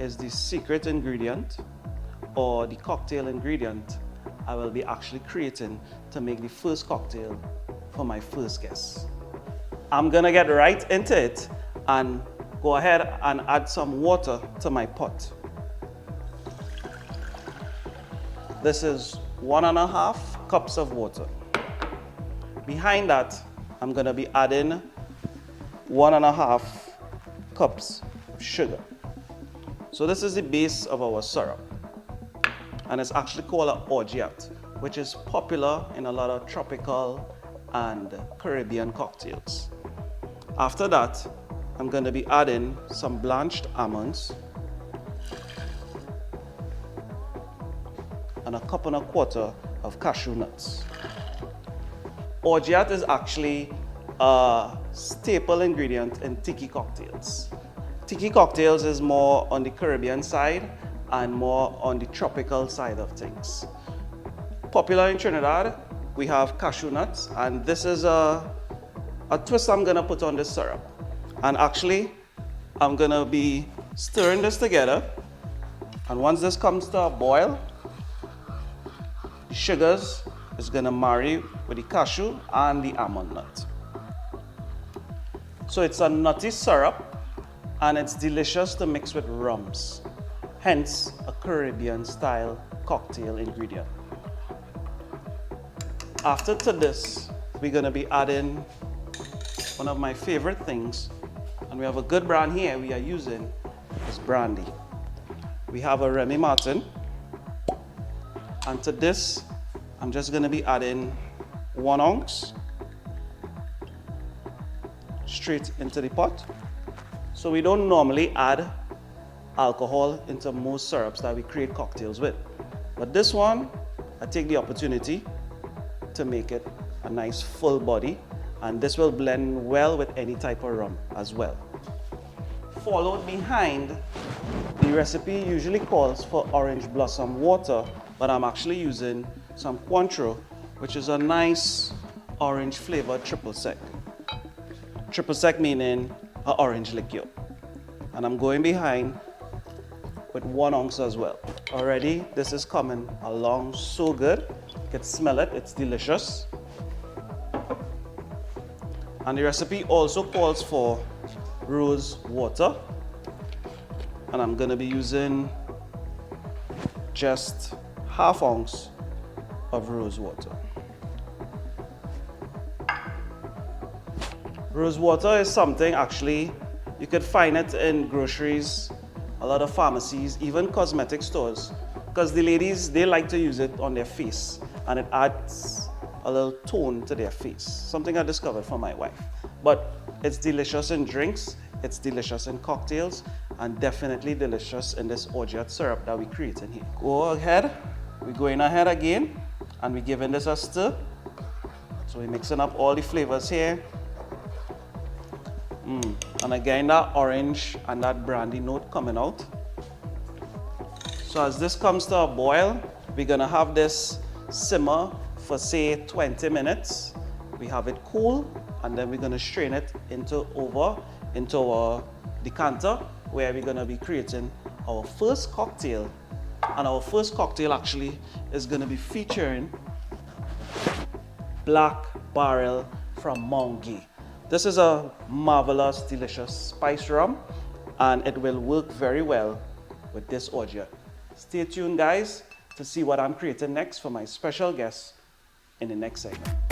is the secret ingredient or the cocktail ingredient I will be actually creating to make the first cocktail for my first guest. I'm gonna get right into it and go ahead and add some water to my pot. This is 1.5 cups of water. Behind that, I'm gonna be adding 1.5 cups of sugar. So this is the base of our syrup. And it's actually called an OREGAT, which is popular in a lot of tropical and Caribbean cocktails. After that, I'm gonna be adding some blanched almonds and 1.25 cups of cashew nuts. OREGAT is actually a staple ingredient in Tiki cocktails. Tiki cocktails is more on the Caribbean side and more on the tropical side of things. Popular in Trinidad, we have cashew nuts, and this is a twist I'm gonna put on this syrup. And actually, I'm gonna be stirring this together, and once this comes to a boil, the sugars is gonna marry with the cashew and the almond nut. So it's a nutty syrup, and it's delicious to mix with rums, hence a Caribbean style cocktail ingredient. After to this, we're gonna be adding one of my favorite things, and we have a good brand here we are using, is brandy. We have a Remy Martin, and to this, I'm just gonna be adding 1 ounce straight into the pot. So we don't normally add alcohol into most syrups that we create cocktails with. But this one, I take the opportunity to make it a nice full body, and this will blend well with any type of rum as well. Followed behind, the recipe usually calls for orange blossom water, but I'm actually using some Cointreau, which is a nice orange flavored triple sec. Triple sec meaning an orange liqueur. And I'm going behind with 1 ounce as well. Already, this is coming along so good. You can smell it, it's delicious. And the recipe also calls for rose water. And I'm gonna be using just 1/2 ounce of rose water. Rose water is something actually, you could find it in groceries, a lot of pharmacies, even cosmetic stores, because the ladies, they like to use it on their face, and it adds a little tone to their face, something I discovered from my wife. But it's delicious in drinks, it's delicious in cocktails, and definitely delicious in this OREGAT syrup that we created here. Go ahead, we're going ahead again, and we're giving this a stir. So we're mixing up all the flavors here. And again, that orange and that brandy note coming out. So as this comes to a boil, we're gonna have this simmer for say 20 minutes. We have it cool, and then we're gonna strain it into our decanter, where we're gonna be creating our first cocktail. And our first cocktail actually is gonna be featuring Black Barrel from Mount Gay. This is a marvelous, delicious spice rum, and it will work very well with this OREGAT. Stay tuned, guys, to see what I'm creating next for my special guest in the next segment.